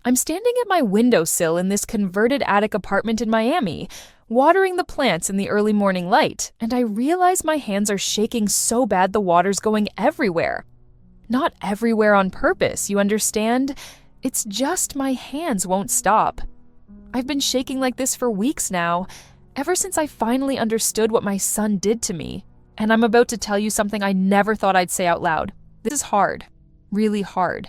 I'm standing at my windowsill in this converted attic apartment in Miami, watering the plants in the early morning light, and I realize my hands are shaking so bad the water's going everywhere. Not everywhere on purpose, you understand? It's just my hands won't stop. I've been shaking like this for weeks now, ever since I finally understood what my son did to me. And I'm about to tell you something I never thought I'd say out loud. This is hard, really hard.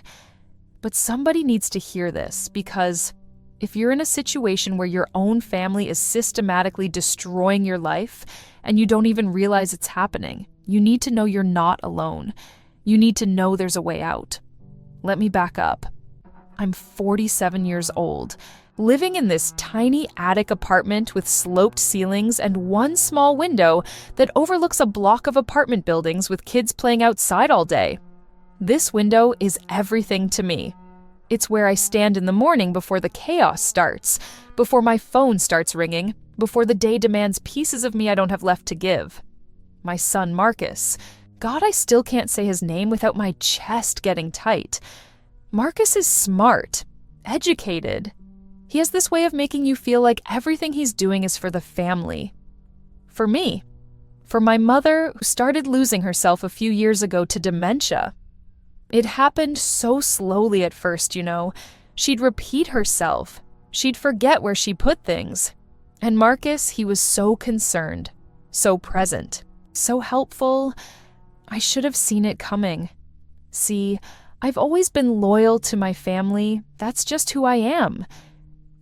But somebody needs to hear this, because if you're in a situation where your own family is systematically destroying your life and you don't even realize it's happening, you need to know you're not alone. You need to know there's a way out. Let me back up. I'm 47 years old, living in this tiny attic apartment with sloped ceilings and one small window that overlooks a block of apartment buildings with kids playing outside all day. This window is everything to me. It's where I stand in the morning before the chaos starts, before my phone starts ringing, before the day demands pieces of me I don't have left to give. My son Marcus. God, I still can't say his name without my chest getting tight. Marcus is smart, educated. He has this way of making you feel like everything he's doing is for the family. For me. For my mother, who started losing herself a few years ago to dementia. It happened so slowly at first, you know. She'd repeat herself. She'd forget where she put things. And Marcus, he was so concerned, so present, so helpful. I should have seen it coming. See, I've always been loyal to my family. That's just who I am.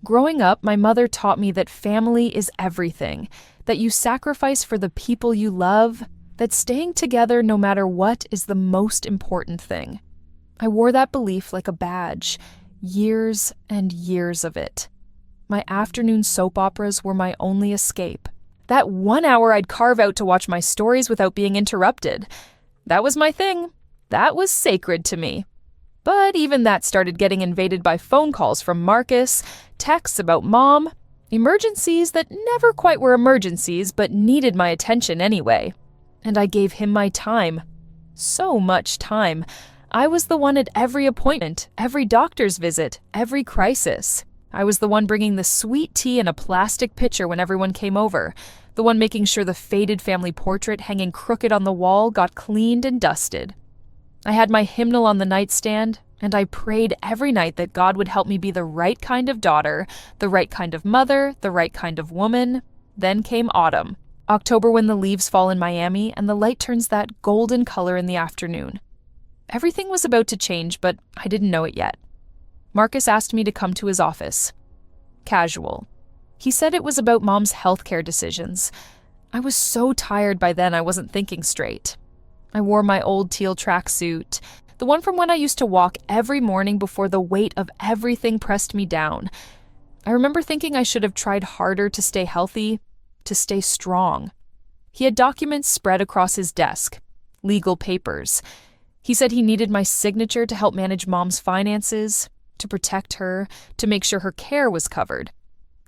Growing up, my mother taught me that family is everything, that you sacrifice for the people you love, that staying together no matter what is the most important thing. I wore that belief like a badge, years and years of it. My afternoon soap operas were my only escape. That 1 hour I'd carve out to watch my stories without being interrupted. That was my thing. That was sacred to me. But even that started getting invaded by phone calls from Marcus, texts about mom, emergencies that never quite were emergencies but needed my attention anyway. And I gave him my time. So much time. I was the one at every appointment, every doctor's visit, every crisis. I was the one bringing the sweet tea in a plastic pitcher when everyone came over, the one making sure the faded family portrait hanging crooked on the wall got cleaned and dusted. I had my hymnal on the nightstand, and I prayed every night that God would help me be the right kind of daughter, the right kind of mother, the right kind of woman. Then came autumn. October, when the leaves fall in Miami and the light turns that golden color in the afternoon. Everything was about to change, but I didn't know it yet. Marcus asked me to come to his office. Casual. He said it was about mom's healthcare decisions. I was so tired by then I wasn't thinking straight. I wore my old teal tracksuit, the one from when I used to walk every morning before the weight of everything pressed me down. I remember thinking I should have tried harder to stay healthy, to stay strong. He had documents spread across his desk, legal papers. He said he needed my signature to help manage mom's finances, to protect her, to make sure her care was covered.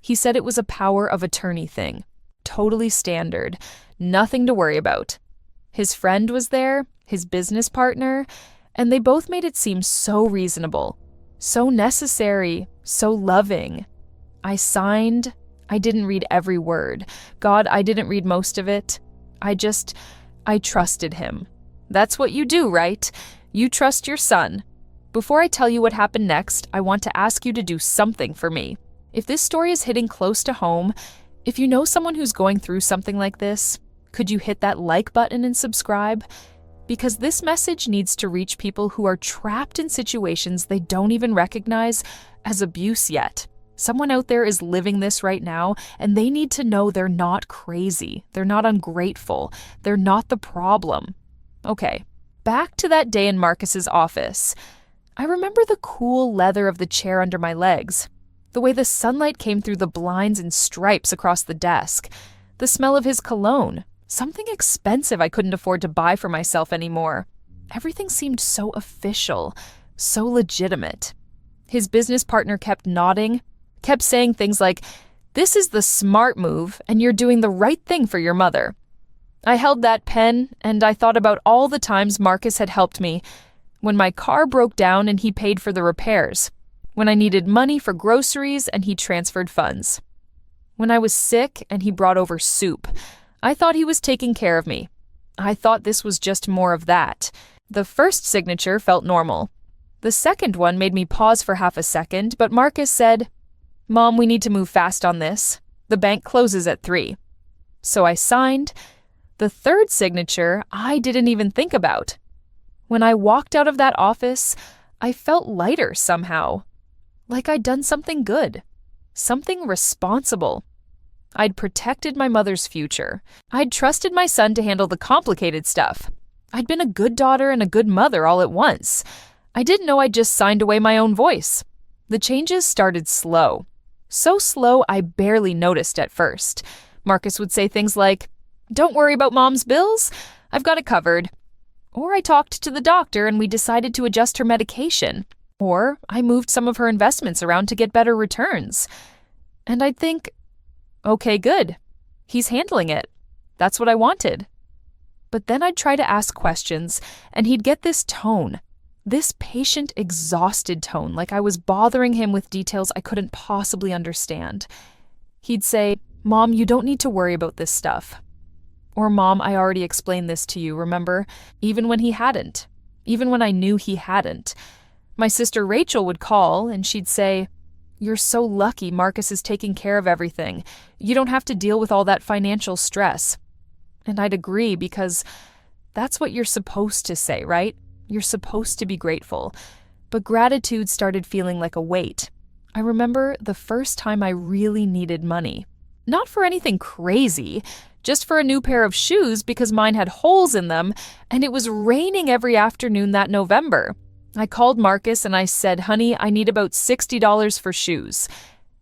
He said it was a power of attorney thing, totally standard, nothing to worry about. His friend was there, his business partner, and they both made it seem so reasonable, so necessary, so loving. I signed. I didn't read every word. God, I didn't read most of it. I trusted him. That's what you do, right? You trust your son. Before I tell you what happened next, I want to ask you to do something for me. If this story is hitting close to home, if you know someone who's going through something like this, could you hit that like button and subscribe? Because this message needs to reach people who are trapped in situations they don't even recognize as abuse yet. Someone out there is living this right now, and they need to know they're not crazy. They're not ungrateful. They're not the problem. Okay, back to that day in Marcus's office. I remember the cool leather of the chair under my legs, the way the sunlight came through the blinds in stripes across the desk, the smell of his cologne, something expensive I couldn't afford to buy for myself anymore. Everything seemed so official, so legitimate. His business partner kept nodding, kept saying things like, "This is the smart move, and you're doing the right thing for your mother." I held that pen, and I thought about all the times Marcus had helped me, when my car broke down and he paid for the repairs, When I needed money for groceries and he transferred funds. When I was sick and he brought over soup. I thought he was taking care of me. I thought this was just more of that. The first signature felt normal. The second one made me pause for half a second, but Marcus said, "Mom, we need to move fast on this. The bank closes at 3. So I signed. The third signature I didn't even think about. When I walked out of that office, I felt lighter somehow. Like I'd done something good. Something responsible. I'd protected my mother's future. I'd trusted my son to handle the complicated stuff. I'd been a good daughter and a good mother all at once. I didn't know I'd just signed away my own voice. The changes started slow. So slow I barely noticed at first. Marcus would say things like, "Don't worry about Mom's bills. I've got it covered." Or I talked to the doctor and we decided to adjust her medication. Or I moved some of her investments around to get better returns. And I'd think, okay, good. He's handling it. That's what I wanted. But then I'd try to ask questions, and he'd get this tone. This patient, exhausted tone, like I was bothering him with details I couldn't possibly understand. He'd say, "Mom, you don't need to worry about this stuff." Or, "Mom, I already explained this to you, remember?" Even when he hadn't. Even when I knew he hadn't. My sister Rachel would call, and she'd say, "You're so lucky Marcus is taking care of everything. You don't have to deal with all that financial stress." And I'd agree because that's what you're supposed to say, right? You're supposed to be grateful. But gratitude started feeling like a weight. I remember the first time I really needed money. Not for anything crazy, just for a new pair of shoes because mine had holes in them, and it was raining every afternoon that November. I called Marcus and I said, "Honey, I need about $60 for shoes."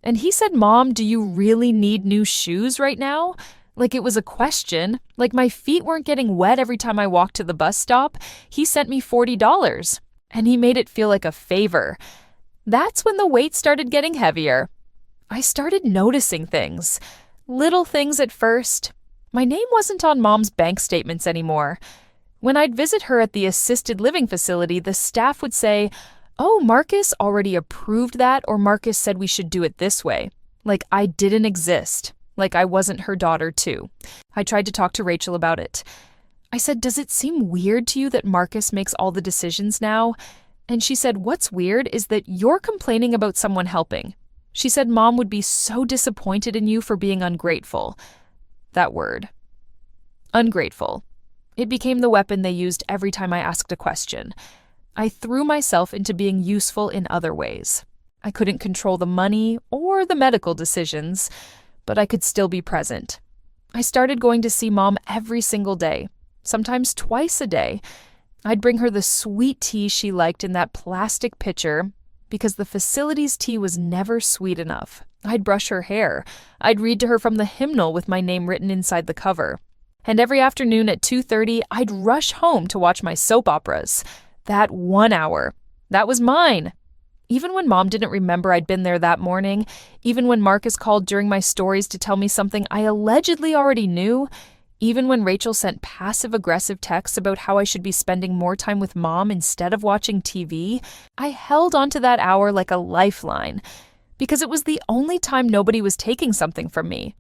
And he said, "Mom, do you really need new shoes right now?" Like it was a question, like my feet weren't getting wet every time I walked to the bus stop. He sent me $40, and he made it feel like a favor. That's when the weight started getting heavier. I started noticing things. Little things at first. My name wasn't on Mom's bank statements anymore. When I'd visit her at the assisted living facility, the staff would say, "Oh, Marcus already approved that," or "Marcus said we should do it this way." Like I didn't exist. Like I wasn't her daughter too. I tried to talk to Rachel about it. I said, "Does it seem weird to you that Marcus makes all the decisions now?" And she said, "What's weird is that you're complaining about someone helping." She said Mom would be so disappointed in you for being ungrateful. That word. Ungrateful. It became the weapon they used every time I asked a question. I threw myself into being useful in other ways. I couldn't control the money or the medical decisions, but I could still be present. I started going to see Mom every single day, sometimes twice a day. I'd bring her the sweet tea she liked in that plastic pitcher because the facility's tea was never sweet enough. I'd brush her hair. I'd read to her from the hymnal with my name written inside the cover. And every afternoon at 2:30, I'd rush home to watch my soap operas. That 1 hour. That was mine. Even when Mom didn't remember I'd been there that morning, even when Marcus called during my stories to tell me something I allegedly already knew, even when Rachel sent passive-aggressive texts about how I should be spending more time with Mom instead of watching TV, I held onto that hour like a lifeline, because it was the only time nobody was taking something from me.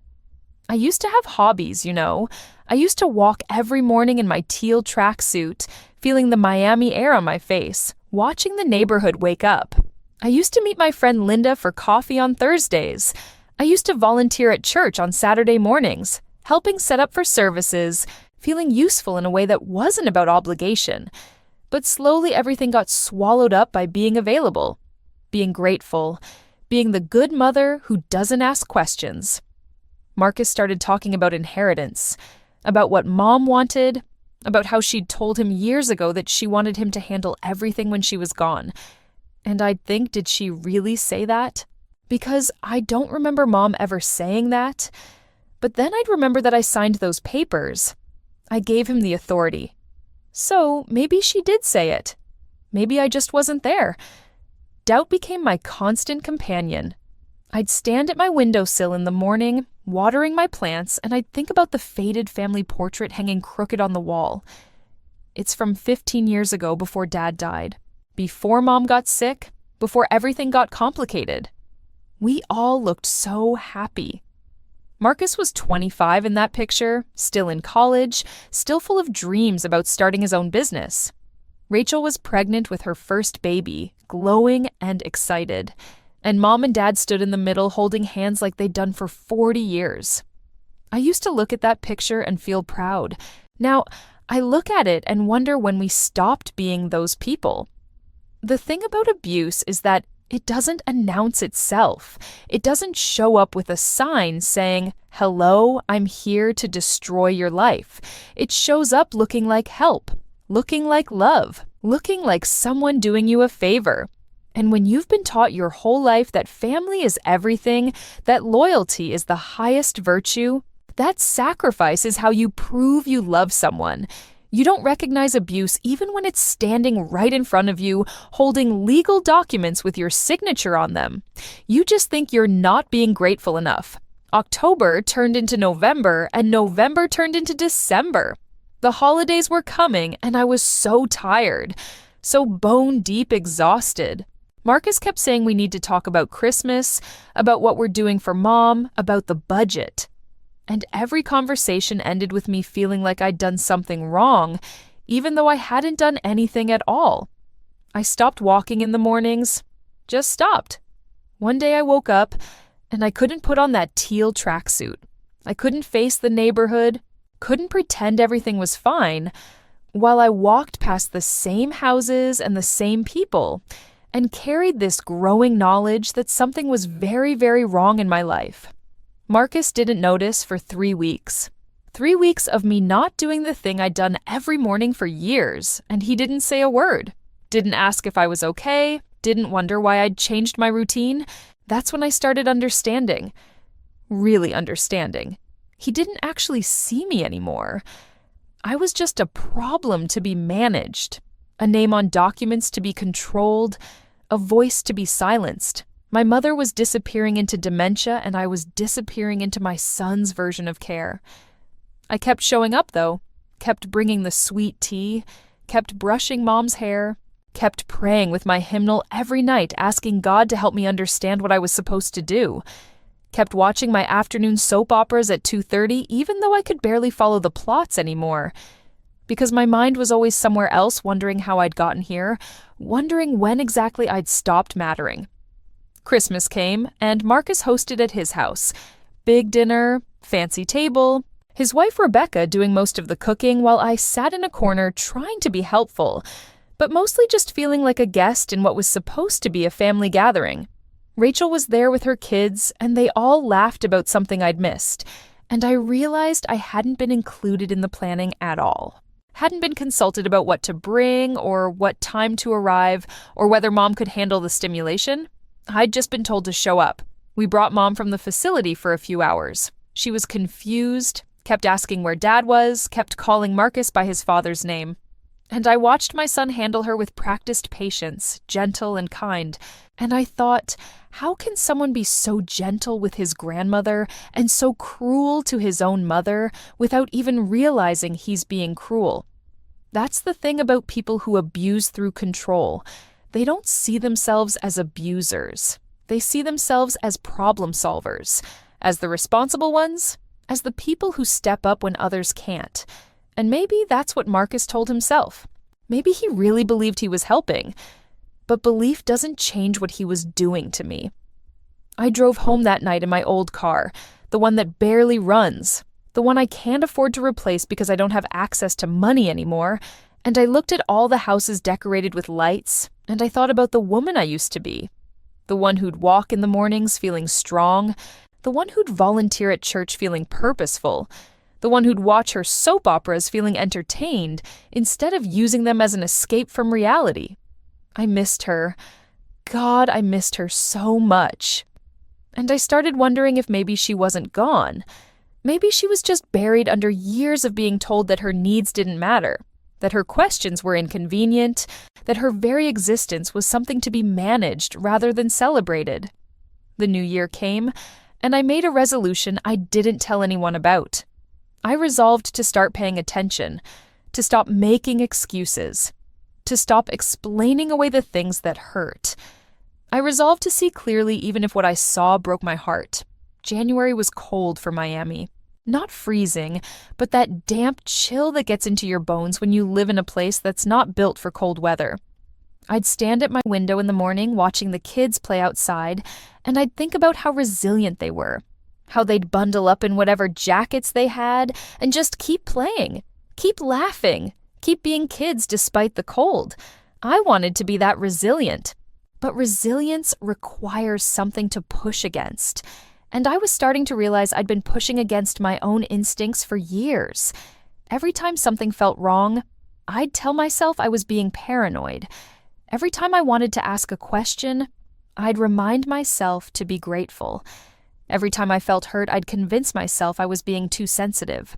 I used to have hobbies, you know. I used to walk every morning in my teal tracksuit, feeling the Miami air on my face, watching the neighborhood wake up. I used to meet my friend Linda for coffee on Thursdays. I used to volunteer at church on Saturday mornings, helping set up for services, feeling useful in a way that wasn't about obligation. But slowly everything got swallowed up by being available, being grateful, being the good mother who doesn't ask questions. Marcus started talking about inheritance, about what Mom wanted, about how she'd told him years ago that she wanted him to handle everything when she was gone. And I'd think, did she really say that? Because I don't remember Mom ever saying that. But then I'd remember that I signed those papers. I gave him the authority. So maybe she did say it. Maybe I just wasn't there. Doubt became my constant companion. I'd stand at my windowsill in the morning, watering my plants, and I'd think about the faded family portrait hanging crooked on the wall. It's from 15 years ago before Dad died. Before Mom got sick, before everything got complicated. We all looked so happy. Marcus was 25 in that picture, still in college, still full of dreams about starting his own business. Rachel was pregnant with her first baby, glowing and excited. And Mom and Dad stood in the middle holding hands like they'd done for 40 years. I used to look at that picture and feel proud. Now, I look at it and wonder when we stopped being those people. The thing about abuse is that it doesn't announce itself. It doesn't show up with a sign saying, "Hello, I'm here to destroy your life." It shows up looking like help, looking like love, looking like someone doing you a favor. And when you've been taught your whole life that family is everything, that loyalty is the highest virtue, that sacrifice is how you prove you love someone. You don't recognize abuse even when it's standing right in front of you, holding legal documents with your signature on them. You just think you're not being grateful enough. October turned into November, and November turned into December. The holidays were coming, and I was so tired, so bone-deep exhausted. Marcus kept saying we need to talk about Christmas, about what we're doing for Mom, about the budget. And every conversation ended with me feeling like I'd done something wrong, even though I hadn't done anything at all. I stopped walking in the mornings. Just stopped. One day I woke up, and I couldn't put on that teal tracksuit. I couldn't face the neighborhood, couldn't pretend everything was fine, while I walked past the same houses and the same people, and carried this growing knowledge that something was very, very wrong in my life. Marcus didn't notice for 3 weeks. 3 weeks of me not doing the thing I'd done every morning for years, and he didn't say a word. Didn't ask if I was okay, didn't wonder why I'd changed my routine. That's when I started understanding. Really understanding. He didn't actually see me anymore. I was just a problem to be managed, a name on documents to be controlled, a voice to be silenced. My mother was disappearing into dementia, and I was disappearing into my son's version of care. I kept showing up, though, kept bringing the sweet tea, kept brushing Mom's hair, kept praying with my hymnal every night, asking God to help me understand what I was supposed to do, kept watching my afternoon soap operas at 2:30, even though I could barely follow the plots anymore, because my mind was always somewhere else, wondering how I'd gotten here, wondering when exactly I'd stopped mattering. Christmas came, and Marcus hosted at his house. Big dinner, fancy table, his wife Rebecca doing most of the cooking while I sat in a corner trying to be helpful, but mostly just feeling like a guest in what was supposed to be a family gathering. Rachel was there with her kids, and they all laughed about something I'd missed, and I realized I hadn't been included in the planning at all. Hadn't been consulted about what to bring, or what time to arrive, or whether Mom could handle the stimulation. I'd just been told to show up. We brought Mom from the facility for a few hours. She was confused, kept asking where Dad was, kept calling Marcus by his father's name. And I watched my son handle her with practiced patience, gentle and kind. And I thought, how can someone be so gentle with his grandmother and so cruel to his own mother without even realizing he's being cruel? That's the thing about people who abuse through control. They don't see themselves as abusers. They see themselves as problem solvers, as the responsible ones, as the people who step up when others can't. And maybe that's what Marcus told himself. Maybe he really believed he was helping. But belief doesn't change what he was doing to me. I drove home that night in my old car, the one that barely runs, the one I can't afford to replace because I don't have access to money anymore, and I looked at all the houses decorated with lights, and I thought about the woman I used to be. The one who'd walk in the mornings feeling strong, the one who'd volunteer at church feeling purposeful, the one who'd watch her soap operas feeling entertained instead of using them as an escape from reality. I missed her. God, I missed her so much. And I started wondering if maybe she wasn't gone. Maybe she was just buried under years of being told that her needs didn't matter, that her questions were inconvenient, that her very existence was something to be managed rather than celebrated. The new year came, and I made a resolution I didn't tell anyone about. I resolved to start paying attention, to stop making excuses, to stop explaining away the things that hurt, I resolved to see clearly even if what I saw broke my heart. January was cold for Miami. Not freezing, but that damp chill that gets into your bones when you live in a place that's not built for cold weather. I'd stand at my window in the morning watching the kids play outside, and I'd think about how resilient they were, how they'd bundle up in whatever jackets they had and just keep playing, keep laughing, keep being kids despite the cold. I wanted to be that resilient. But resilience requires something to push against. And I was starting to realize I'd been pushing against my own instincts for years. Every time something felt wrong, I'd tell myself I was being paranoid. Every time I wanted to ask a question, I'd remind myself to be grateful. Every time I felt hurt, I'd convince myself I was being too sensitive.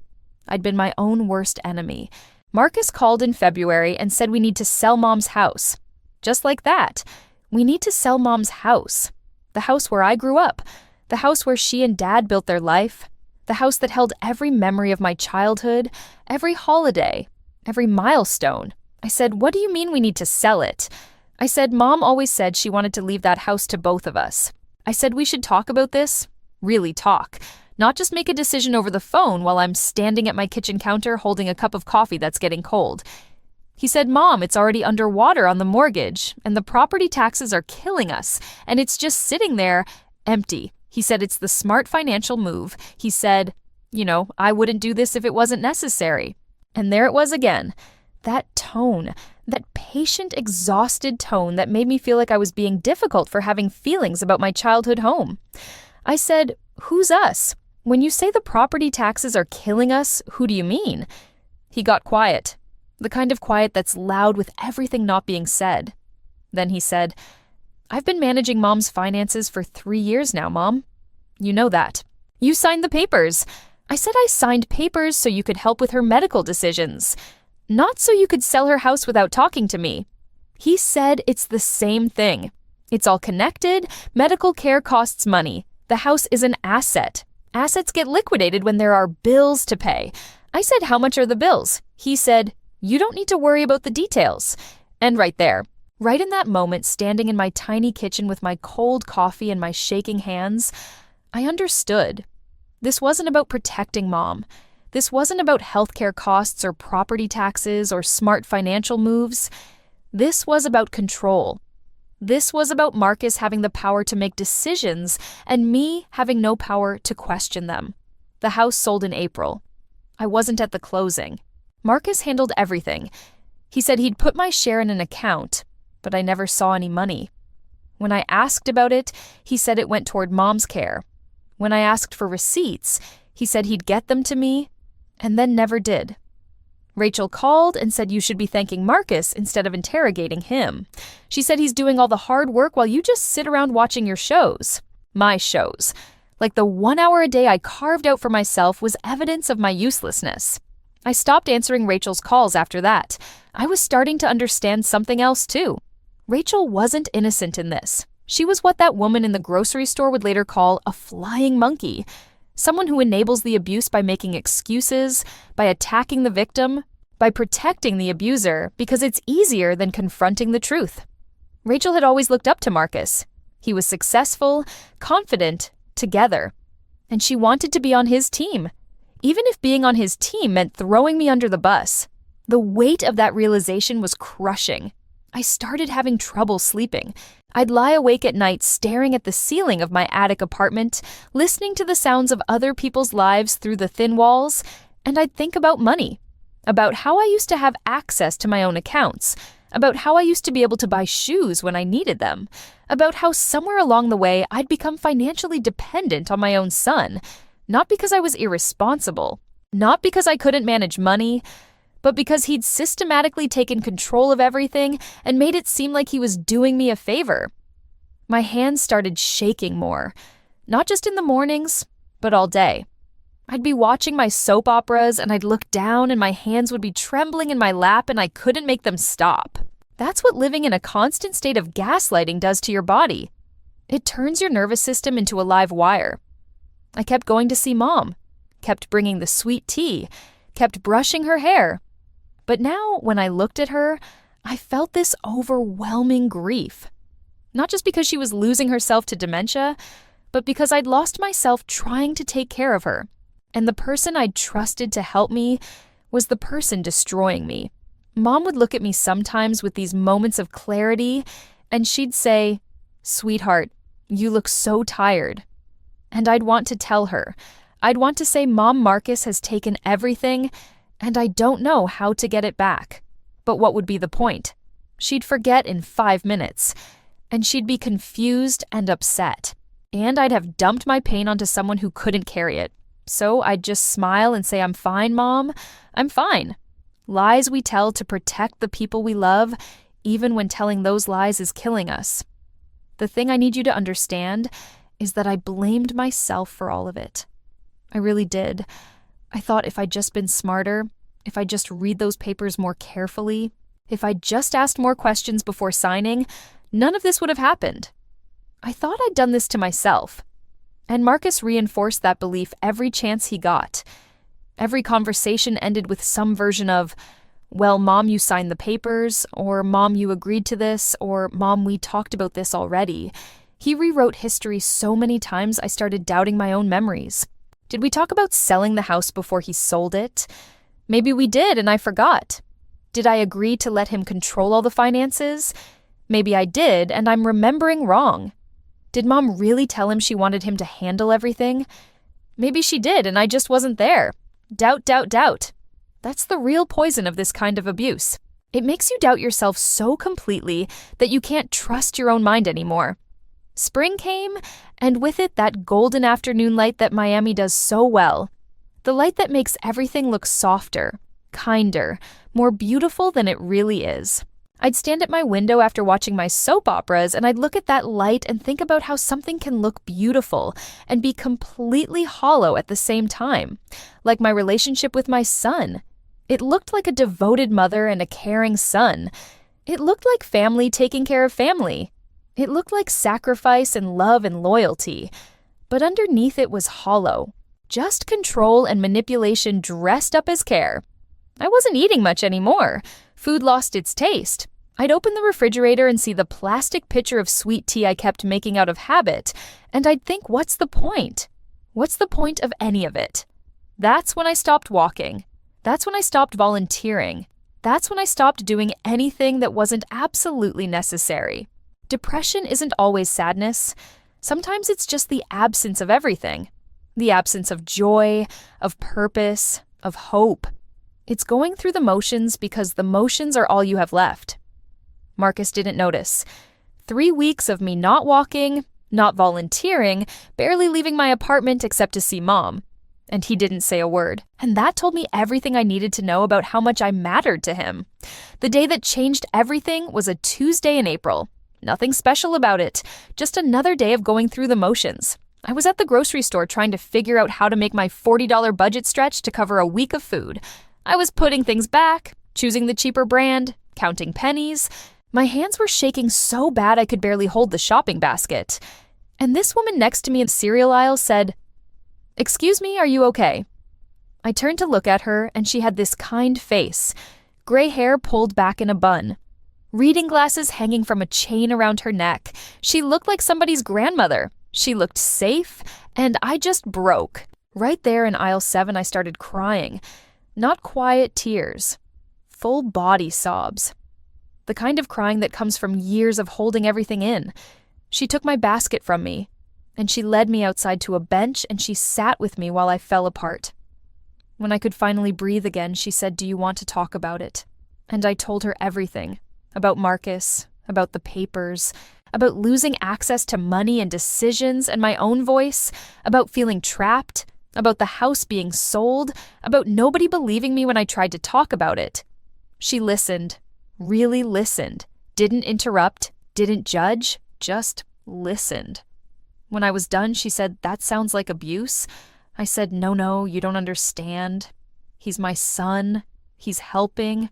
I'd been my own worst enemy. Marcus called in February and said we need to sell Mom's house. Just like that. We need to sell Mom's house. The house where I grew up. The house where she and Dad built their life. The house that held every memory of my childhood, every holiday, every milestone. I said, "What do you mean we need to sell it?" I said, "Mom always said she wanted to leave that house to both of us." I said, "We should talk about this. Really talk. Not just make a decision over the phone while I'm standing at my kitchen counter holding a cup of coffee that's getting cold." He said, "Mom, it's already underwater on the mortgage, and the property taxes are killing us, and it's just sitting there empty." He said, "It's the smart financial move." He said, "I wouldn't do this if it wasn't necessary." And there it was again. That tone, that patient, exhausted tone that made me feel like I was being difficult for having feelings about my childhood home. I said, "Who's us? When you say the property taxes are killing us, who do you mean?" He got quiet, the kind of quiet that's loud with everything not being said. Then he said, "I've been managing Mom's finances for 3 years now, Mom. You know that. You signed the papers." I said I signed papers so you could help with her medical decisions, not so you could sell her house without talking to me. He said it's the same thing. It's all connected. Medical care costs money. The house is an asset. Assets get liquidated when there are bills to pay. I said, "How much are the bills?" He said, "You don't need to worry about the details." And right there, right in that moment, standing in my tiny kitchen with my cold coffee and my shaking hands, I understood. This wasn't about protecting Mom. This wasn't about healthcare costs or property taxes or smart financial moves. This was about control. This was about Marcus having the power to make decisions and me having no power to question them. The house sold in April. I wasn't at the closing. Marcus handled everything. He said he'd put my share in an account, but I never saw any money. When I asked about it, he said it went toward Mom's care. When I asked for receipts, he said he'd get them to me, and then never did. Rachel called and said you should be thanking Marcus instead of interrogating him. She said he's doing all the hard work while you just sit around watching your shows. My shows. Like the 1 hour a day I carved out for myself was evidence of my uselessness. I stopped answering Rachel's calls after that. I was starting to understand something else too. Rachel wasn't innocent in this. She was what that woman in the grocery store would later call a flying monkey. Someone who enables the abuse by making excuses, by attacking the victim, by protecting the abuser because it's easier than confronting the truth. Rachel had always looked up to Marcus. He was successful, confident, together. And she wanted to be on his team. Even if being on his team meant throwing me under the bus. The weight of that realization was crushing. I started having trouble sleeping. I'd lie awake at night staring at the ceiling of my attic apartment, listening to the sounds of other people's lives through the thin walls, and I'd think about money, about how I used to have access to my own accounts, about how I used to be able to buy shoes when I needed them, about how somewhere along the way I'd become financially dependent on my own son, not because I was irresponsible, not because I couldn't manage money, but because he'd systematically taken control of everything and made it seem like he was doing me a favor. My hands started shaking more, not just in the mornings, but all day. I'd be watching my soap operas and I'd look down and my hands would be trembling in my lap and I couldn't make them stop. That's what living in a constant state of gaslighting does to your body. It turns your nervous system into a live wire. I kept going to see Mom, kept bringing the sweet tea, kept brushing her hair. But now, when I looked at her, I felt this overwhelming grief. Not just because she was losing herself to dementia, but because I'd lost myself trying to take care of her. And the person I'd trusted to help me was the person destroying me. Mom would look at me sometimes with these moments of clarity, and she'd say, "Sweetheart, you look so tired." And I'd want to tell her. I'd want to say, "Mom, Marcus has taken everything, and I don't know how to get it back." But what would be the point? She'd forget in 5 minutes, and she'd be confused and upset. And I'd have dumped my pain onto someone who couldn't carry it. So I'd just smile and say, "I'm fine, Mom. I'm fine." Lies we tell to protect the people we love, even when telling those lies is killing us. The thing I need you to understand is that I blamed myself for all of it. I really did. I thought if I'd just been smarter, if I'd just read those papers more carefully, if I'd just asked more questions before signing, none of this would have happened. I thought I'd done this to myself. And Marcus reinforced that belief every chance he got. Every conversation ended with some version of, "Well, Mom, you signed the papers," or "Mom, you agreed to this," or "Mom, we talked about this already." He rewrote history so many times I started doubting my own memories. Did we talk about selling the house before he sold it? Maybe we did and I forgot. Did I agree to let him control all the finances? Maybe I did and I'm remembering wrong. Did Mom really tell him she wanted him to handle everything? Maybe she did and I just wasn't there. Doubt, doubt, doubt. That's the real poison of this kind of abuse. It makes you doubt yourself so completely that you can't trust your own mind anymore. Spring came, and with it that golden afternoon light that Miami does so well. The light that makes everything look softer, kinder, more beautiful than it really is. I'd stand at my window after watching my soap operas and I'd look at that light and think about how something can look beautiful and be completely hollow at the same time. Like my relationship with my son. It looked like a devoted mother and a caring son. It looked like family taking care of family. It looked like sacrifice and love and loyalty. But underneath it was hollow. Just control and manipulation dressed up as care. I wasn't eating much anymore. Food lost its taste. I'd open the refrigerator and see the plastic pitcher of sweet tea I kept making out of habit, and I'd think, what's the point? What's the point of any of it? That's when I stopped walking. That's when I stopped volunteering. That's when I stopped doing anything that wasn't absolutely necessary. Depression isn't always sadness. Sometimes it's just the absence of everything. The absence of joy, of purpose, of hope. It's going through the motions because the motions are all you have left. Marcus didn't notice. 3 weeks of me not walking, not volunteering, barely leaving my apartment except to see Mom. And he didn't say a word. And that told me everything I needed to know about how much I mattered to him. The day that changed everything was a Tuesday in April. Nothing special about it. Just another day of going through the motions. I was at the grocery store trying to figure out how to make my $40 budget stretch to cover a week of food. I was putting things back, choosing the cheaper brand, counting pennies. My hands were shaking so bad I could barely hold the shopping basket. And this woman next to me in the cereal aisle said, "Excuse me, are you okay?" I turned to look at her, and she had this kind face, gray hair pulled back in a bun, reading glasses hanging from a chain around her neck. She looked like somebody's grandmother. She looked safe, and I just broke. Right there in aisle 7, I started crying. Not quiet tears, full body sobs. The kind of crying that comes from years of holding everything in. She took my basket from me, and she led me outside to a bench, and she sat with me while I fell apart. When I could finally breathe again, she said, "Do you want to talk about it?" And I told her everything. About Marcus, about the papers, about losing access to money and decisions and my own voice, about feeling trapped, about the house being sold, about nobody believing me when I tried to talk about it. She listened, really listened, didn't interrupt, didn't judge, just listened. When I was done, she said, "That sounds like abuse." I said, No, you don't understand. He's my son. He's helping.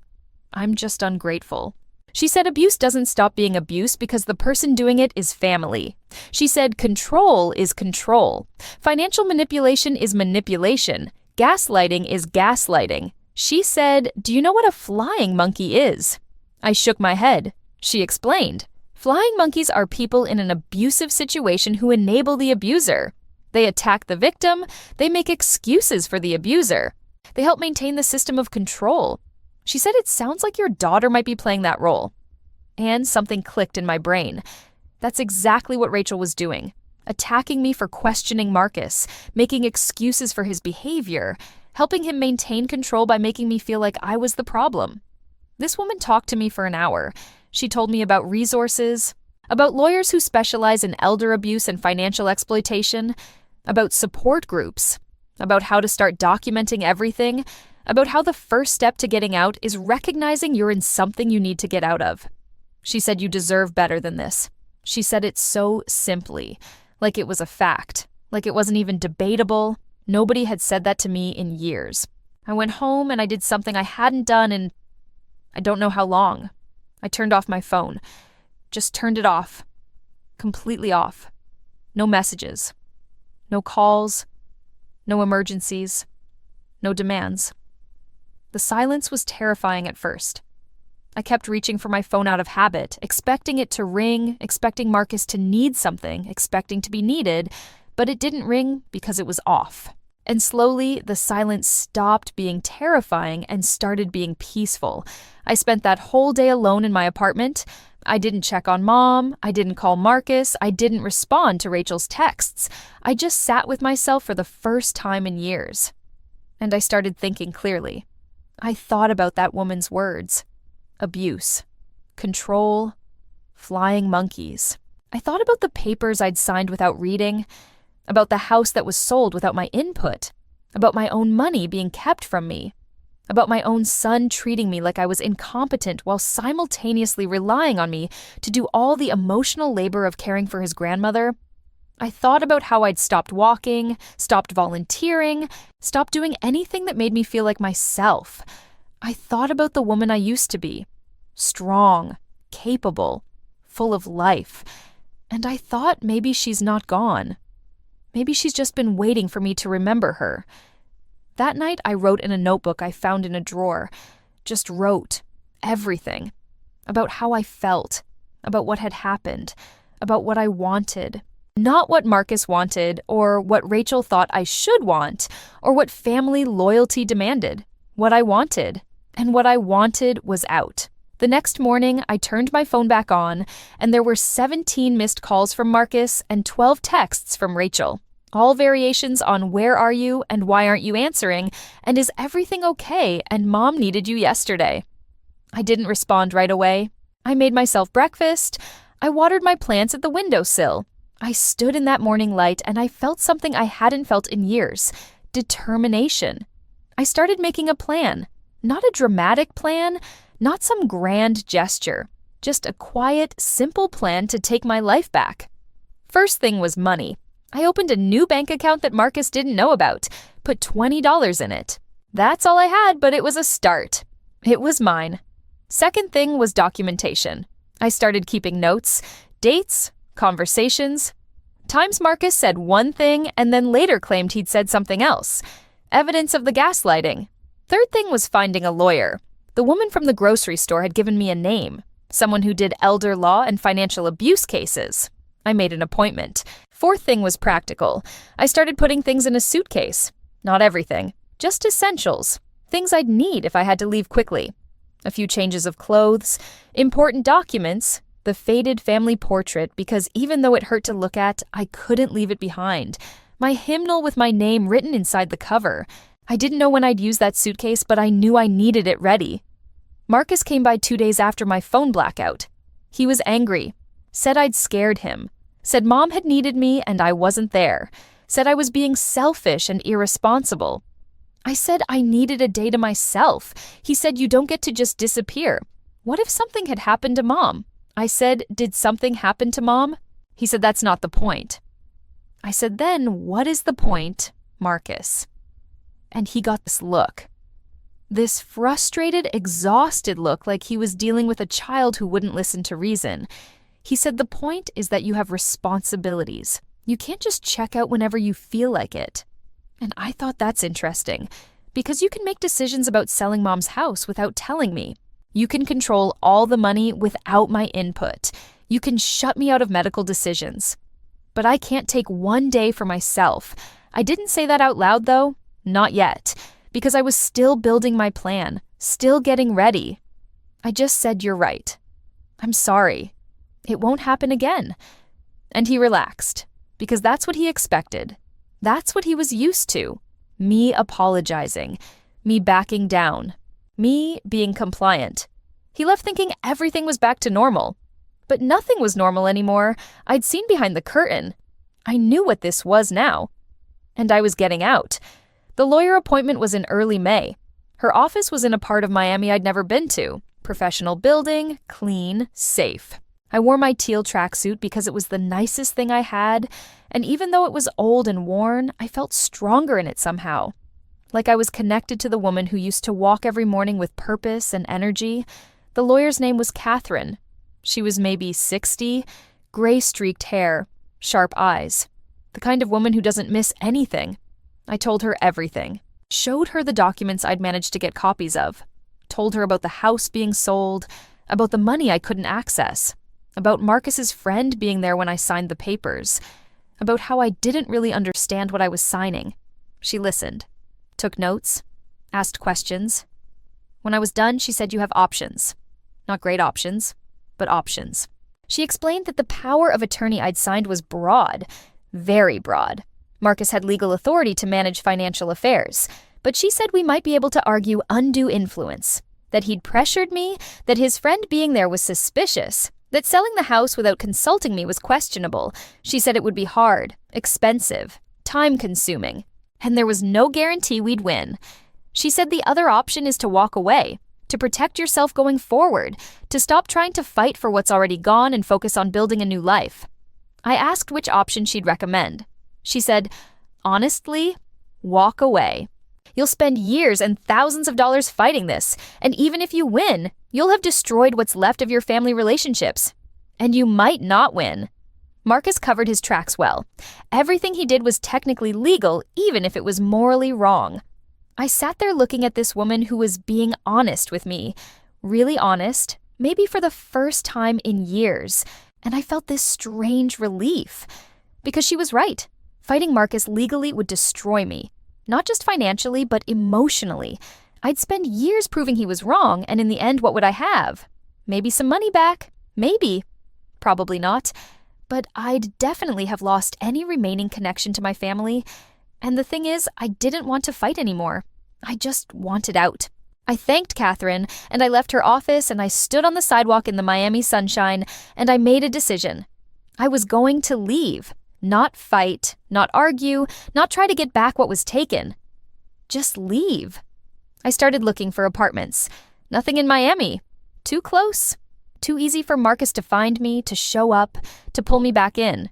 I'm just ungrateful." She said abuse doesn't stop being abuse because the person doing it is family. She said control is control. Financial manipulation is manipulation. Gaslighting is gaslighting. She said, "Do you know what a flying monkey is?" I shook my head. She explained. Flying monkeys are people in an abusive situation who enable the abuser. They attack the victim, they make excuses for the abuser. They help maintain the system of control. She said it sounds like your daughter might be playing that role. And something clicked in my brain. That's exactly what Rachel was doing. Attacking me for questioning Marcus, making excuses for his behavior, helping him maintain control by making me feel like I was the problem. This woman talked to me for an hour. She told me about resources, about lawyers who specialize in elder abuse and financial exploitation, about support groups, about how to start documenting everything, about how the first step to getting out is recognizing you're in something you need to get out of. She said you deserve better than this. She said it so simply, like it was a fact, like it wasn't even debatable. Nobody had said that to me in years. I went home and I did something I hadn't done in I don't know how long. I turned off my phone. Just turned it off. Completely off. No messages. No calls. No emergencies. No demands. The silence was terrifying at first. I kept reaching for my phone out of habit, expecting it to ring, expecting Marcus to need something, expecting to be needed, but it didn't ring because it was off. And slowly, the silence stopped being terrifying and started being peaceful. I spent that whole day alone in my apartment. I didn't check on Mom. I didn't call Marcus. I didn't respond to Rachel's texts. I just sat with myself for the first time in years. And I started thinking clearly. I thought about that woman's words. Abuse. Control. Flying monkeys. I thought about the papers I'd signed without reading, about the house that was sold without my input, about my own money being kept from me, about my own son treating me like I was incompetent while simultaneously relying on me to do all the emotional labor of caring for his grandmother. I thought about how I'd stopped walking, stopped volunteering, stopped doing anything that made me feel like myself. I thought about the woman I used to be, strong, capable, full of life, and I thought maybe she's not gone. Maybe she's just been waiting for me to remember her. That night, I wrote in a notebook I found in a drawer. Just wrote everything. About how I felt. About what had happened. About what I wanted. Not what Marcus wanted, or what Rachel thought I should want, or what family loyalty demanded. What I wanted. And what I wanted was out. The next morning, I turned my phone back on, and there were 17 missed calls from Marcus and 12 texts from Rachel. All variations on where are you and why aren't you answering, and is everything okay, and Mom needed you yesterday. I didn't respond right away. I made myself breakfast. I watered my plants at the windowsill. I stood in that morning light and I felt something I hadn't felt in years. Determination. I started making a plan. Not a dramatic plan, not some grand gesture. Just a quiet, simple plan to take my life back. First thing was money. I opened a new bank account that Marcus didn't know about, put $20 in it. That's all I had, but it was a start. It was mine. Second thing was documentation. I started keeping notes, dates, conversations. Times Marcus said one thing and then later claimed he'd said something else. Evidence of the gaslighting. Third thing was finding a lawyer. The woman from the grocery store had given me a name, someone who did elder law and financial abuse cases. I made an appointment. Fourth thing was practical. I started putting things in a suitcase. Not everything, just essentials, things I'd need if I had to leave quickly. A few changes of clothes, important documents, the faded family portrait because even though it hurt to look at, I couldn't leave it behind. My hymnal with my name written inside the cover. I didn't know when I'd use that suitcase, but I knew I needed it ready. Marcus came by 2 days after my phone blackout. He was angry. Said I'd scared him. Said Mom had needed me and I wasn't there. Said I was being selfish and irresponsible. I said I needed a day to myself. He said you don't get to just disappear. What if something had happened to Mom? I said, did something happen to Mom? He said that's not the point. I said, then what is the point, Marcus? And he got this look. This frustrated, exhausted look like he was dealing with a child who wouldn't listen to reason. He said the point is that you have responsibilities. You can't just check out whenever you feel like it. And I thought that's interesting, because you can make decisions about selling Mom's house without telling me. You can control all the money without my input. You can shut me out of medical decisions. But I can't take one day for myself. I didn't say that out loud, though. Not yet. Because I was still building my plan, still getting ready. I just said, "You're right. I'm sorry. It won't happen again." And he relaxed, because that's what he expected. That's what he was used to. Me apologizing. Me backing down. Me being compliant. He left thinking everything was back to normal. But nothing was normal anymore. I'd seen behind the curtain. I knew what this was now. And I was getting out. The lawyer appointment was in early May. Her office was in a part of Miami I'd never been to. Professional building, clean, safe. I wore my teal tracksuit because it was the nicest thing I had, and even though it was old and worn, I felt stronger in it somehow. Like I was connected to the woman who used to walk every morning with purpose and energy. The lawyer's name was Catherine. She was maybe 60, gray-streaked hair, sharp eyes. The kind of woman who doesn't miss anything. I told her everything. Showed her the documents I'd managed to get copies of. Told her about the house being sold, about the money I couldn't access, about Marcus's friend being there when I signed the papers, about how I didn't really understand what I was signing. She listened, took notes, asked questions. When I was done, she said, "You have options. Not great options, but options." She explained that the power of attorney I'd signed was broad, very broad. Marcus had legal authority to manage financial affairs, but she said we might be able to argue undue influence, that he'd pressured me, that his friend being there was suspicious, that selling the house without consulting me was questionable. She said it would be hard, expensive, time-consuming, and there was no guarantee we'd win. She said the other option is to walk away, to protect yourself going forward, to stop trying to fight for what's already gone and focus on building a new life. I asked which option she'd recommend. She said, "Honestly, walk away. You'll spend years and thousands of dollars fighting this, and even if you win, you'll have destroyed what's left of your family relationships. And you might not win." Marcus covered his tracks well. Everything he did was technically legal, even if it was morally wrong. I sat there looking at this woman who was being honest with me, really honest, maybe for the first time in years, and I felt this strange relief. Because she was right. Fighting Marcus legally would destroy me. Not just financially, but emotionally. I'd spend years proving he was wrong, and in the end, what would I have? Maybe some money back. Maybe. Probably not. But I'd definitely have lost any remaining connection to my family. And the thing is, I didn't want to fight anymore. I just wanted out. I thanked Catherine, and I left her office, and I stood on the sidewalk in the Miami sunshine, and I made a decision. I was going to leave. Not fight, not argue, not try to get back what was taken. Just leave. I started looking for apartments. Nothing in Miami. Too close. Too easy for Marcus to find me, to show up, to pull me back in.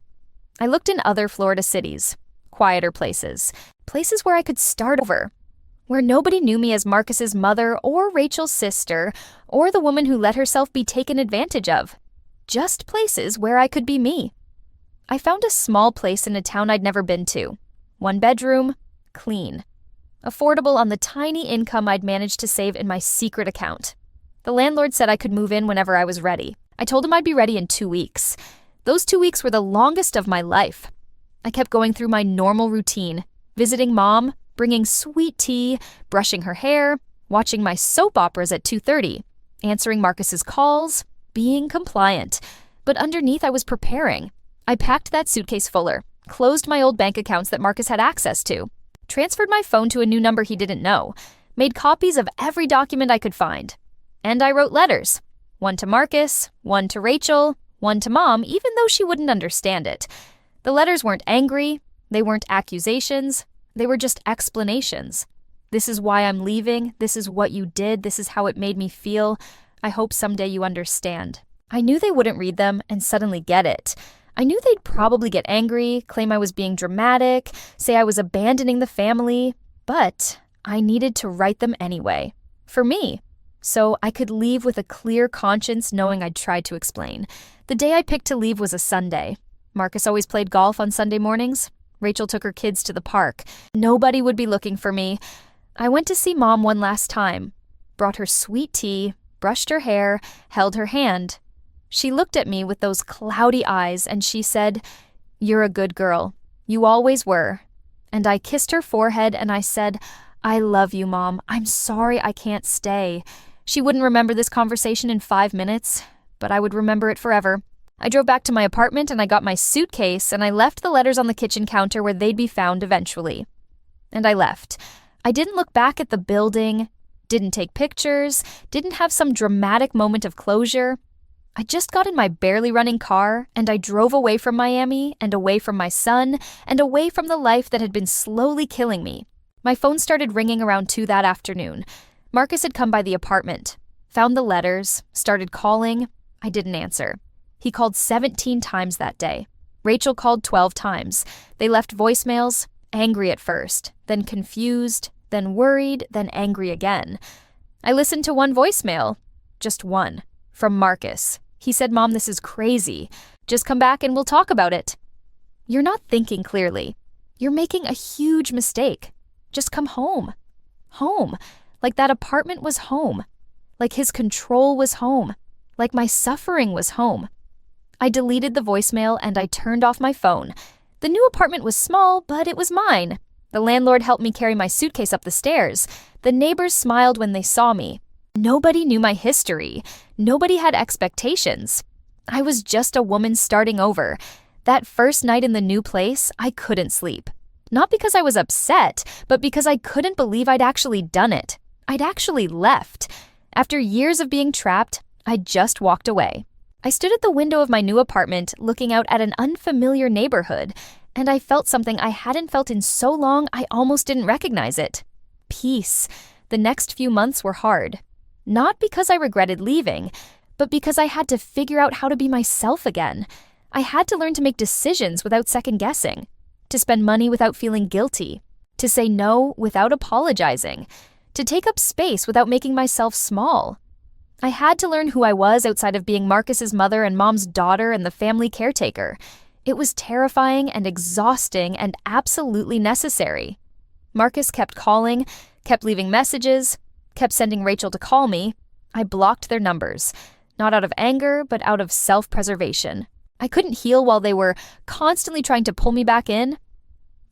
I looked in other Florida cities. Quieter places. Places where I could start over. Where nobody knew me as Marcus's mother or Rachel's sister or the woman who let herself be taken advantage of. Just places where I could be me. I found a small place in a town I'd never been to. 1 bedroom, clean. Affordable on the tiny income I'd managed to save in my secret account. The landlord said I could move in whenever I was ready. I told him I'd be ready in 2 weeks. Those 2 weeks were the longest of my life. I kept going through my normal routine, visiting Mom, bringing sweet tea, brushing her hair, watching my soap operas at 2:30, answering Marcus's calls, being compliant. But underneath I was preparing. I packed that suitcase fuller, closed my old bank accounts that Marcus had access to, transferred my phone to a new number he didn't know, made copies of every document I could find. And I wrote letters. 1 to Marcus, 1 to Rachel, 1 to Mom, even though she wouldn't understand it. The letters weren't angry, they weren't accusations, they were just explanations. This is why I'm leaving, this is what you did, this is how it made me feel. I hope someday you understand. I knew they wouldn't read them and suddenly get it. I knew they'd probably get angry, claim I was being dramatic, say I was abandoning the family, but I needed to write them anyway. For me. So I could leave with a clear conscience knowing I'd tried to explain. The day I picked to leave was a Sunday. Marcus always played golf on Sunday mornings. Rachel took her kids to the park. Nobody would be looking for me. I went to see Mom one last time. Brought her sweet tea, brushed her hair, held her hand. She looked at me with those cloudy eyes and she said, "You're a good girl. You always were." And I kissed her forehead and I said, "I love you, Mom. I'm sorry I can't stay." She wouldn't remember this conversation in 5 minutes, but I would remember it forever. I drove back to my apartment and I got my suitcase and I left the letters on the kitchen counter where they'd be found eventually. And I left. I didn't look back at the building, didn't take pictures, didn't have some dramatic moment of closure. I just got in my barely running car and I drove away from Miami and away from my son and away from the life that had been slowly killing me. My phone started ringing around 2 that afternoon. Marcus had come by the apartment, found the letters, started calling. I didn't answer. He called 17 times that day. Rachel called 12 times. They left voicemails, angry at first, then confused, then worried, then angry again. I listened to one voicemail, just one, from Marcus. He said, "Mom, this is crazy. Just come back and we'll talk about it." You're not thinking clearly. You're making a huge mistake. Just come home. Home. Like that apartment was home. Like his control was home. Like my suffering was home. I deleted the voicemail and I turned off my phone. The new apartment was small, but it was mine. The landlord helped me carry my suitcase up the stairs. The neighbors smiled when they saw me. Nobody knew my history. Nobody had expectations. I was just a woman starting over. That first night in the new place, I couldn't sleep. Not because I was upset, but because I couldn't believe I'd actually done it. I'd actually left. After years of being trapped, I just walked away. I stood at the window of my new apartment, looking out at an unfamiliar neighborhood, and I felt something I hadn't felt in so long I almost didn't recognize it. Peace. The next few months were hard. Not because I regretted leaving, but because I had to figure out how to be myself again. I had to learn to make decisions without second-guessing, to spend money without feeling guilty, to say no without apologizing, to take up space without making myself small. I had to learn who I was outside of being Marcus's mother and Mom's daughter and the family caretaker. It was terrifying and exhausting and absolutely necessary. Marcus kept calling, kept leaving messages, kept sending Rachel to call me. I blocked their numbers, not out of anger, but out of self-preservation. I couldn't heal while they were constantly trying to pull me back in.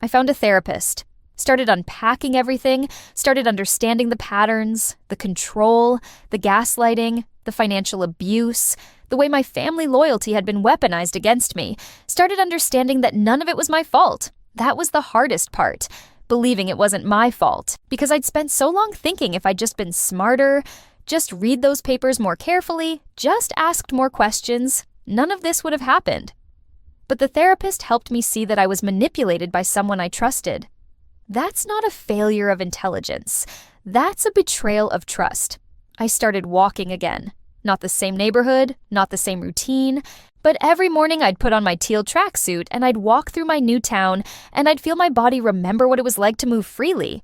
I found a therapist, started unpacking everything, started understanding the patterns, the control, the gaslighting, the financial abuse, the way my family loyalty had been weaponized against me, started understanding that none of it was my fault. That was the hardest part, believing it wasn't my fault, because I'd spent so long thinking if I'd just been smarter, just read those papers more carefully, just asked more questions, none of this would have happened. But the therapist helped me see that I was manipulated by someone I trusted. That's not a failure of intelligence. That's a betrayal of trust. I started walking again. Not the same neighborhood, not the same routine, but every morning I'd put on my teal tracksuit and I'd walk through my new town and I'd feel my body remember what it was like to move freely.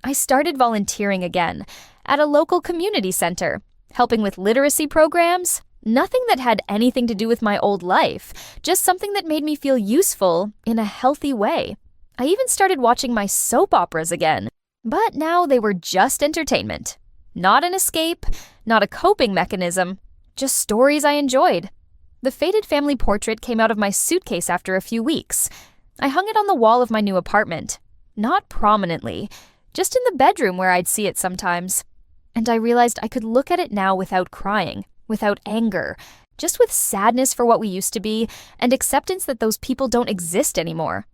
I started volunteering again at a local community center, helping with literacy programs. Nothing that had anything to do with my old life, just something that made me feel useful in a healthy way. I even started watching my soap operas again, but now they were just entertainment. Not an escape, not a coping mechanism, just stories I enjoyed. The faded family portrait came out of my suitcase after a few weeks. I hung it on the wall of my new apartment. Not prominently, just in the bedroom where I'd see it sometimes. And I realized I could look at it now without crying, without anger, just with sadness for what we used to be and acceptance that those people don't exist anymore.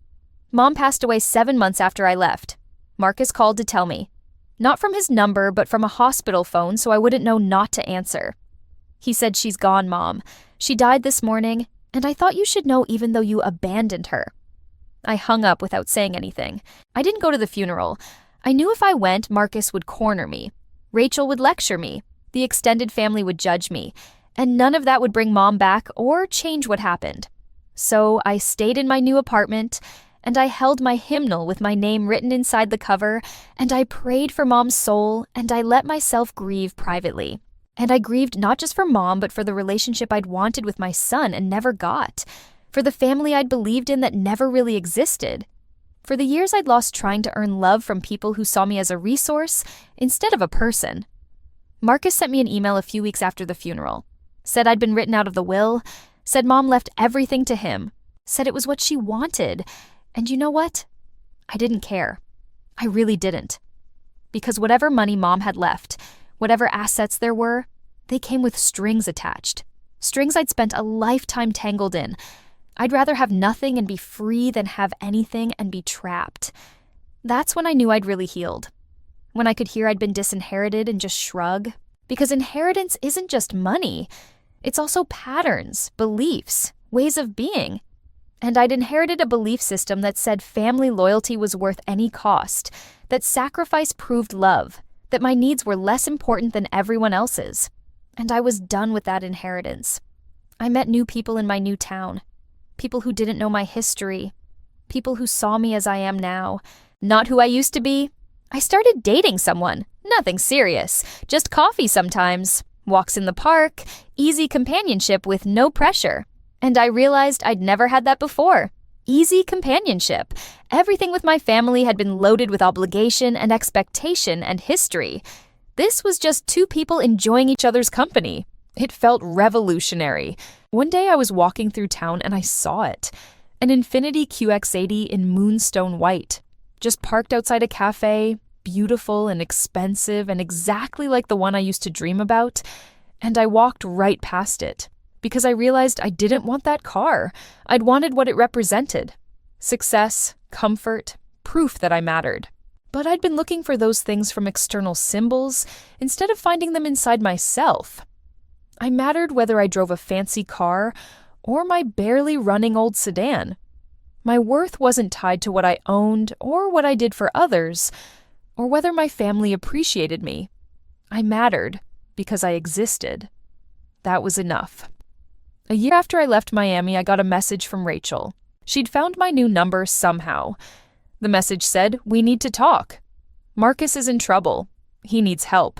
Mom passed away 7 months after I left. Marcus called to tell me. Not from his number, but from a hospital phone, so I wouldn't know not to answer. He said, "She's gone, Mom. She died this morning, and I thought you should know even though you abandoned her." I hung up without saying anything. I didn't go to the funeral. I knew if I went, Marcus would corner me. Rachel would lecture me. The extended family would judge me. And none of that would bring Mom back or change what happened. So I stayed in my new apartment, and I held my hymnal with my name written inside the cover, and I prayed for Mom's soul, and I let myself grieve privately. And I grieved not just for Mom, but for the relationship I'd wanted with my son and never got, for the family I'd believed in that never really existed, for the years I'd lost trying to earn love from people who saw me as a resource instead of a person. Marcus sent me an email a few weeks after the funeral. Said I'd been written out of the will, said Mom left everything to him, said it was what she wanted. And you know what? I didn't care. I really didn't. Because whatever money Mom had left, whatever assets there were, they came with strings attached. Strings I'd spent a lifetime tangled in. I'd rather have nothing and be free than have anything and be trapped. That's when I knew I'd really healed. When I could hear I'd been disinherited and just shrug. Because inheritance isn't just money. It's also patterns, beliefs, ways of being. And I'd inherited a belief system that said family loyalty was worth any cost, that sacrifice proved love, that my needs were less important than everyone else's. And I was done with that inheritance. I met new people in my new town. People who didn't know my history. People who saw me as I am now. Not who I used to be. I started dating someone. Nothing serious. Just coffee sometimes. Walks in the park. Easy companionship with no pressure. And I realized I'd never had that before. Easy companionship. Everything with my family had been loaded with obligation and expectation and history. This was just two people enjoying each other's company. It felt revolutionary. One day I was walking through town and I saw it. An Infiniti QX80 in moonstone white. Just parked outside a cafe, beautiful and expensive and exactly like the one I used to dream about. And I walked right past it. Because I realized I didn't want that car. I'd wanted what it represented. Success, comfort, proof that I mattered. But I'd been looking for those things from external symbols instead of finding them inside myself. I mattered whether I drove a fancy car or my barely running old sedan. My worth wasn't tied to what I owned or what I did for others, or whether my family appreciated me. I mattered because I existed. That was enough. A year after I left Miami, I got a message from Rachel. She'd found my new number somehow. The message said, "We need to talk. Marcus is in trouble. He needs help."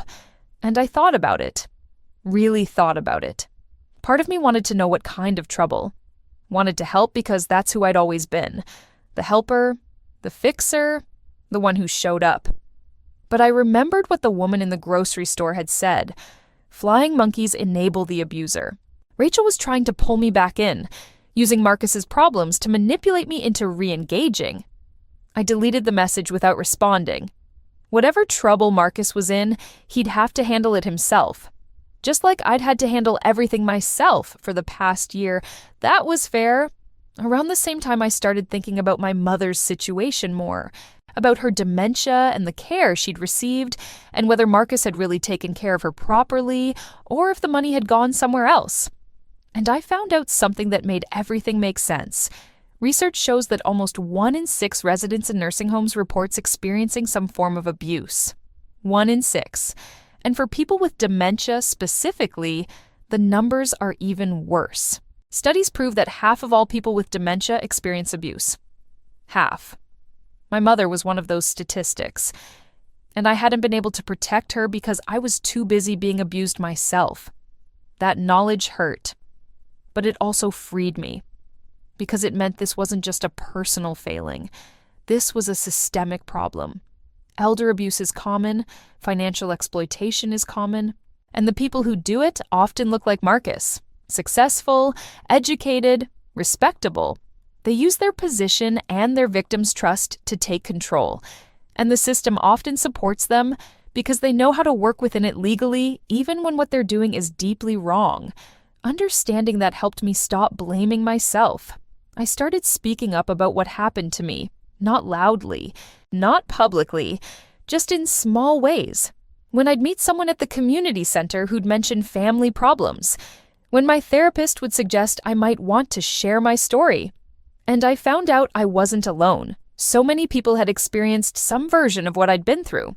And I thought about it. Really thought about it. Part of me wanted to know what kind of trouble. Wanted to help because that's who I'd always been. The helper, the fixer, the one who showed up. But I remembered what the woman in the grocery store had said. Flying monkeys enable the abuser. Rachel was trying to pull me back in, using Marcus's problems to manipulate me into re-engaging. I deleted the message without responding. Whatever trouble Marcus was in, he'd have to handle it himself. Just like I'd had to handle everything myself for the past year. That was fair. Around the same time, I started thinking about my mother's situation more, about her dementia and the care she'd received, and whether Marcus had really taken care of her properly, or if the money had gone somewhere else. And I found out something that made everything make sense. Research shows that almost 1 in 6 residents in nursing homes reports experiencing some form of abuse. 1 in 6. And for people with dementia specifically, the numbers are even worse. Studies prove that half of all people with dementia experience abuse. Half. My mother was one of those statistics. And I hadn't been able to protect her because I was too busy being abused myself. That knowledge hurt. But it also freed me. Because it meant this wasn't just a personal failing. This was a systemic problem. Elder abuse is common, financial exploitation is common, and the people who do it often look like Marcus. Successful, educated, respectable. They use their position and their victims' trust to take control, and the system often supports them because they know how to work within it legally, even when what they're doing is deeply wrong. Understanding that helped me stop blaming myself. I started speaking up about what happened to me, not loudly, not publicly, just in small ways. When I'd meet someone at the community center who'd mention family problems. When my therapist would suggest I might want to share my story. And I found out I wasn't alone. So many people had experienced some version of what I'd been through.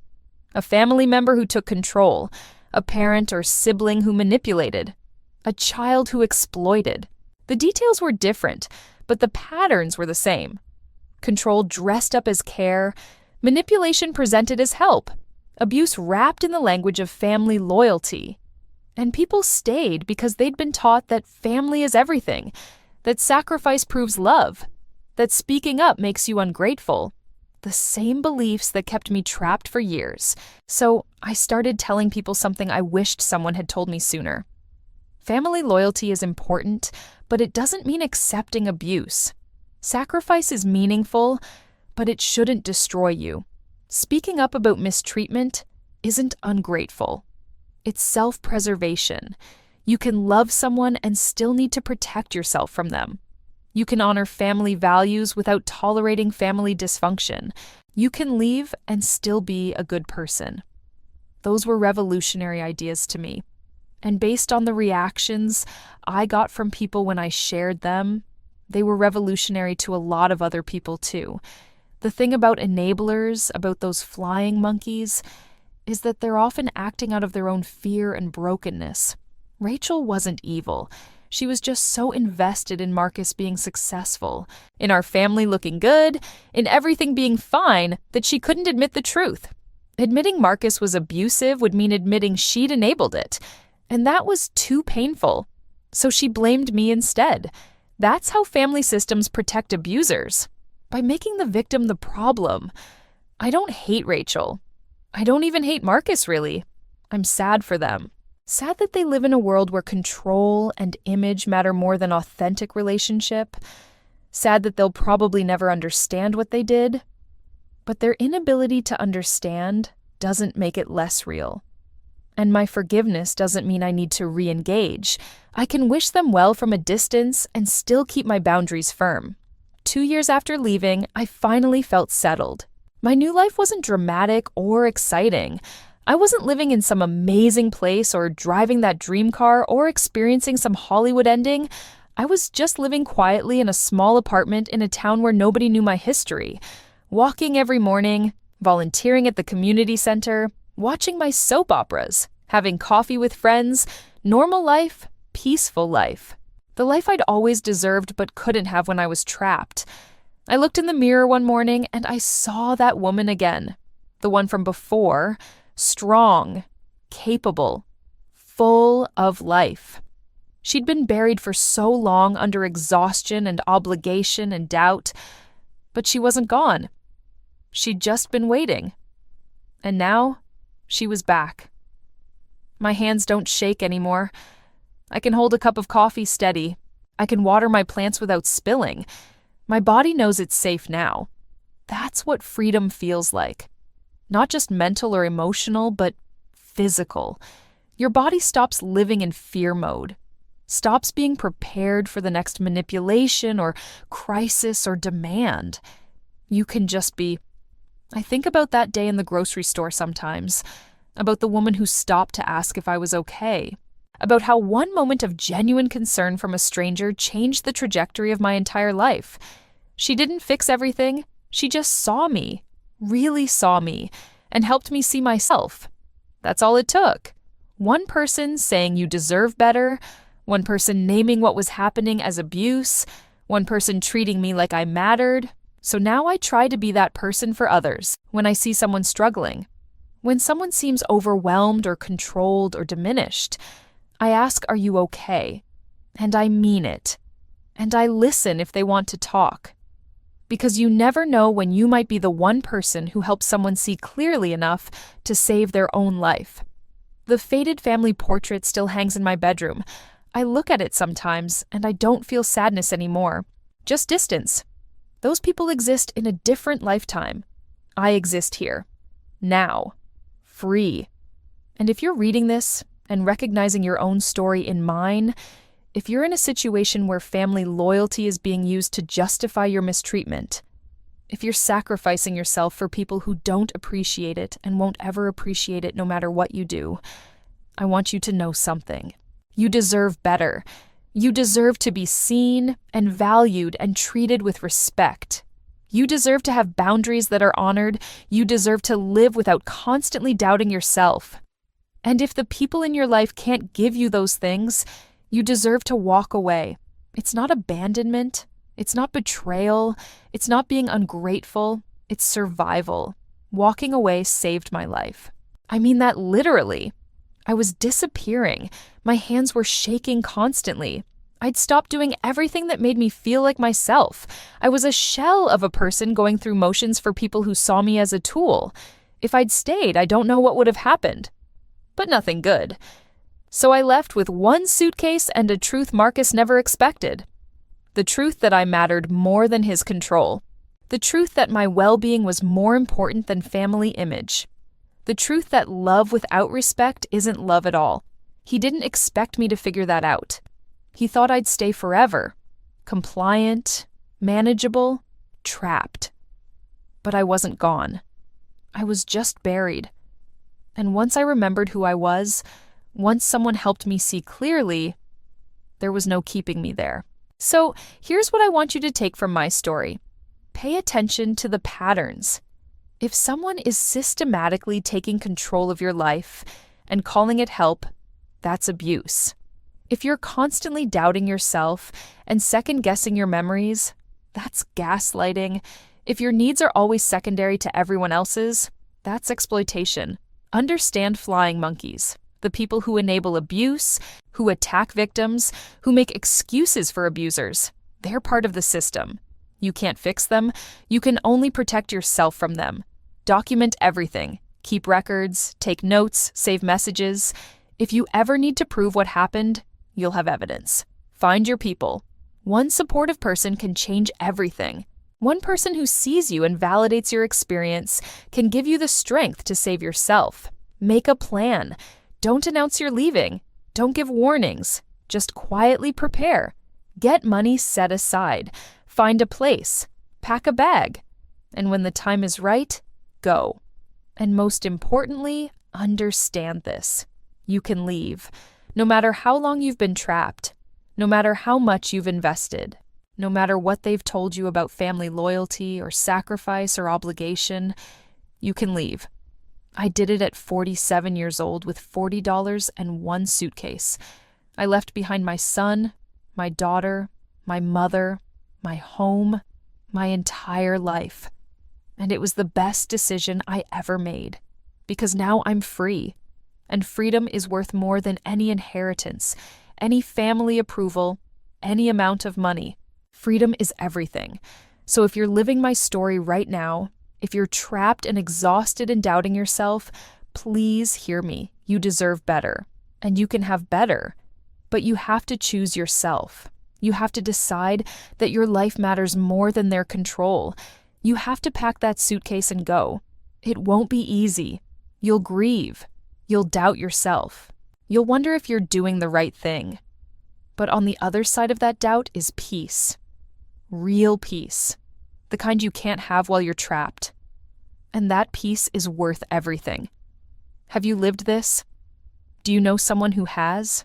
A family member who took control, a parent or sibling who manipulated, a child who exploited. The details were different, but the patterns were the same. Control dressed up as care, manipulation presented as help, abuse wrapped in the language of family loyalty. And people stayed because they'd been taught that family is everything, that sacrifice proves love, that speaking up makes you ungrateful. The same beliefs that kept me trapped for years. So I started telling people something I wished someone had told me sooner. Family loyalty is important, but it doesn't mean accepting abuse. Sacrifice is meaningful, but it shouldn't destroy you. Speaking up about mistreatment isn't ungrateful. It's self-preservation. You can love someone and still need to protect yourself from them. You can honor family values without tolerating family dysfunction. You can leave and still be a good person. Those were revolutionary ideas to me. And based on the reactions I got from people when I shared them, they were revolutionary to a lot of other people too. The thing about enablers, about those flying monkeys, is that they're often acting out of their own fear and brokenness. Rachel wasn't evil. She was just so invested in Marcus being successful, in our family looking good, in everything being fine, that she couldn't admit the truth. Admitting Marcus was abusive would mean admitting she'd enabled it, and that was too painful. So she blamed me instead. That's how family systems protect abusers, by making the victim the problem. I don't hate Rachel. I don't even hate Marcus, really. I'm sad for them. Sad that they live in a world where control and image matter more than authentic relationship. Sad that they'll probably never understand what they did. But their inability to understand doesn't make it less real. And my forgiveness doesn't mean I need to re-engage. I can wish them well from a distance and still keep my boundaries firm. 2 years after leaving, I finally felt settled. My new life wasn't dramatic or exciting. I wasn't living in some amazing place or driving that dream car or experiencing some Hollywood ending. I was just living quietly in a small apartment in a town where nobody knew my history, walking every morning, volunteering at the community center, watching my soap operas, having coffee with friends, normal life, peaceful life. The life I'd always deserved but couldn't have when I was trapped. I looked in the mirror one morning and I saw that woman again. The one from before, strong, capable, full of life. She'd been buried for so long under exhaustion and obligation and doubt, but she wasn't gone. She'd just been waiting. And now, she was back. My hands don't shake anymore. I can hold a cup of coffee steady. I can water my plants without spilling. My body knows it's safe now. That's what freedom feels like. Not just mental or emotional, but physical. Your body stops living in fear mode, stops being prepared for the next manipulation or crisis or demand. You can just be. I think about that day in the grocery store sometimes, about the woman who stopped to ask if I was okay, about how one moment of genuine concern from a stranger changed the trajectory of my entire life. She didn't fix everything. She just saw me, really saw me, and helped me see myself. That's all it took. One person saying you deserve better, one person naming what was happening as abuse, one person treating me like I mattered. So now I try to be that person for others when I see someone struggling. When someone seems overwhelmed or controlled or diminished, I ask, "Are you okay?" And I mean it. And I listen if they want to talk. Because you never know when you might be the one person who helps someone see clearly enough to save their own life. The faded family portrait still hangs in my bedroom. I look at it sometimes and I don't feel sadness anymore, just distance. Those people exist in a different lifetime. I exist here, now, free. And if you're reading this and recognizing your own story in mine, if you're in a situation where family loyalty is being used to justify your mistreatment, if you're sacrificing yourself for people who don't appreciate it and won't ever appreciate it no matter what you do, I want you to know something. You deserve better. You deserve to be seen and valued and treated with respect. You deserve to have boundaries that are honored. You deserve to live without constantly doubting yourself. And if the people in your life can't give you those things, you deserve to walk away. It's not abandonment. It's not betrayal. It's not being ungrateful. It's survival. Walking away saved my life. I mean that literally. I was disappearing. My hands were shaking constantly. I'd stopped doing everything that made me feel like myself. I was a shell of a person going through motions for people who saw me as a tool. If I'd stayed, I don't know what would have happened. But nothing good. So I left with one suitcase and a truth Marcus never expected. The truth that I mattered more than his control. The truth that my well-being was more important than family image. The truth that love without respect isn't love at all. He didn't expect me to figure that out. He thought I'd stay forever. Compliant, manageable, trapped. But I wasn't gone. I was just buried. And once I remembered who I was, once someone helped me see clearly, there was no keeping me there. So here's what I want you to take from my story. Pay attention to the patterns. If someone is systematically taking control of your life and calling it help, that's abuse. If you're constantly doubting yourself and second-guessing your memories, that's gaslighting. If your needs are always secondary to everyone else's, that's exploitation. Understand flying monkeys, the people who enable abuse, who attack victims, who make excuses for abusers. They're part of the system. You can't fix them. You can only protect yourself from them. Document everything. Keep records, take notes, save messages. If you ever need to prove what happened, you'll have evidence. Find your people. One supportive person can change everything. One person who sees you and validates your experience can give you the strength to save yourself. Make a plan. Don't announce you're leaving. Don't give warnings. Just quietly prepare. Get money set aside. Find a place. Pack a bag. And when the time is right, go. And most importantly, understand this. You can leave. No matter how long you've been trapped. No matter how much you've invested. No matter what they've told you about family loyalty or sacrifice or obligation, you can leave. I did it at 47 years old with $40 and one suitcase. I left behind my son, my daughter, my mother, my home, my entire life. And it was the best decision I ever made. Because now I'm free. And freedom is worth more than any inheritance, any family approval, any amount of money. Freedom is everything. So if you're living my story right now, if you're trapped and exhausted and doubting yourself, please hear me. You deserve better. And you can have better. But you have to choose yourself. You have to decide that your life matters more than their control. You have to pack that suitcase and go. It won't be easy. You'll grieve. You'll doubt yourself. You'll wonder if you're doing the right thing. But on the other side of that doubt is peace. Real peace. The kind you can't have while you're trapped. And that peace is worth everything. Have you lived this? Do you know someone who has?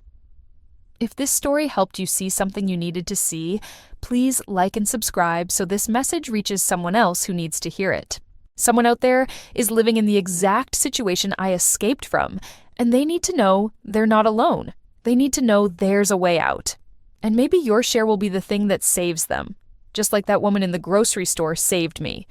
If this story helped you see something you needed to see, please like and subscribe so this message reaches someone else who needs to hear it. Someone out there is living in the exact situation I escaped from, and they need to know they're not alone. They need to know there's a way out. And maybe your share will be the thing that saves them. Just like that woman in the grocery store saved me.